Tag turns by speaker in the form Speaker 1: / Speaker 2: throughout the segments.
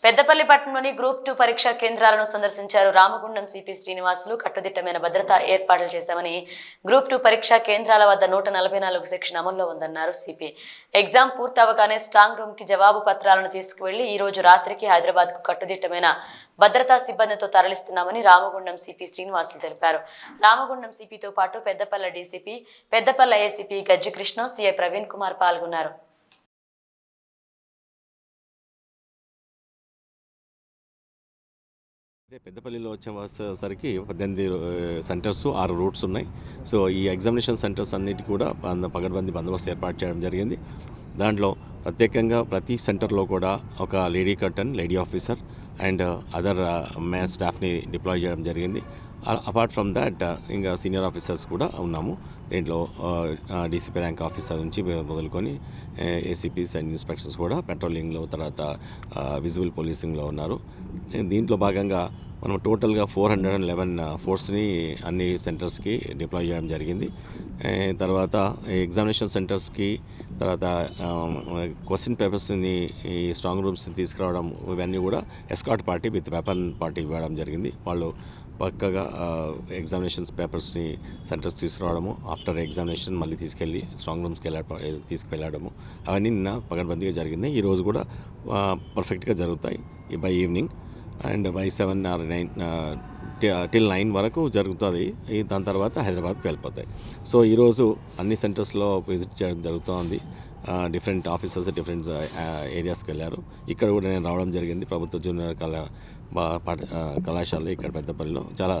Speaker 1: పెద్దపల్లి పట్టణంలోని గ్రూప్ 2 పరీక్షా కేంద్రాలను సందర్శించారు. రామగుండం సిపి శ్రీనివాసులు కట్టుదిట్టమైన భద్రతా ఏర్పాట్లు చేశామని, గ్రూప్ 2 పరీక్షా కేంద్రాల వద్ద 144 సెక్షన్ అమల్లో ఉందన్నారు సిపి. ఎగ్జామ్ పూర్తవగానే స్ట్రాంగ్ రూమ్ కి జవాబు పత్రాలను తీసుకువెళ్లి ఈ రోజు రాత్రికి హైదరాబాద్ కు కట్టుదిట్టమైన భద్రతా సిబ్బందితో తరలిస్తున్నామని రామగుండం సిపి శ్రీనివాసులు తెలిపారు. రామగుండం సిపితో పాటు పెద్దపల్లి డీసీపీ, పెద్దపల్లి ఏసీపీ గజ్జి కృష్ణ, సిఐ ప్రవీణ్ కుమార్ పాల్గొన్నారు.
Speaker 2: పెద్దపల్లిలో వచ్చేసరికి 18 సెంటర్స్ 6 రూట్స్ ఉన్నాయి. సో ఈ ఎగ్జామినేషన్ సెంటర్స్ అన్నిటి కూడా పగడ్బందీ బందోబస్తు ఏర్పాటు చేయడం జరిగింది. దాంట్లో ప్రత్యేకంగా ప్రతి సెంటర్లో కూడా ఒక lady curtain, lady officer and other man స్టాఫ్ని డిప్లాయ్ చేయడం జరిగింది. అపార్ట్ ఫ్రమ్ దాట్ ఇంకా సీనియర్ ఆఫీసర్స్ కూడా ఉన్నాము. దీంట్లో డీసీపీ ర్యాంక్ ఆఫీసర్ నుంచి మొదలుకొని ఏసీపీస్ అండ్ ఇన్స్పెక్టర్స్ కూడా పెట్రోలింగ్లో, తర్వాత విజిబుల్ పోలీసింగ్లో ఉన్నారు. దీంట్లో భాగంగా మనం టోటల్గా 411 ఫోర్స్ని అన్ని సెంటర్స్కి డిప్లాయ్ చేయడం జరిగింది. తర్వాత ఎగ్జామినేషన్ సెంటర్స్కి, తర్వాత క్వశ్చన్ పేపర్స్ని ఈ స్ట్రాంగ్ రూమ్స్ని తీసుకురావడం, ఇవన్నీ కూడా escort party with weapon party ఇవ్వడం జరిగింది. వాళ్ళు పక్కగా ఎగ్జామినేషన్స్ పేపర్స్ని సెంటర్స్ తీసుకురావడము, ఆఫ్టర్ ఎగ్జామినేషన్ మళ్ళీ తీసుకెళ్ళి స్ట్రాంగ్ రూమ్స్కి తీసుకువెళ్ళడము, అవన్నీ నిన్న పగడ్బందీగా జరిగింది. ఈరోజు కూడా పర్ఫెక్ట్గా జరుగుతాయి by evening and by 7 or 9 till 9 వరకు జరుగుతుంది. దాని తర్వాత హైదరాబాద్కి వెళ్ళిపోతాయి. సో ఈరోజు అన్ని సెంటర్స్లో విజిట్ చేయడం జరుగుతోంది. డిఫరెంట్ ఆఫీసర్స్ డిఫరెంట్ ఏరియాస్కి వెళ్ళారు. ఇక్కడ కూడా నేను రావడం జరిగింది. ప్రభుత్వ జూనియర్ కళాశాల ఇక్కడ పెద్దపల్లిలో చాలా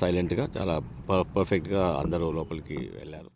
Speaker 2: సైలెంట్గా, చాలా పర్ఫెక్ట్గా అందరూ లోపలికి వెళ్ళారు.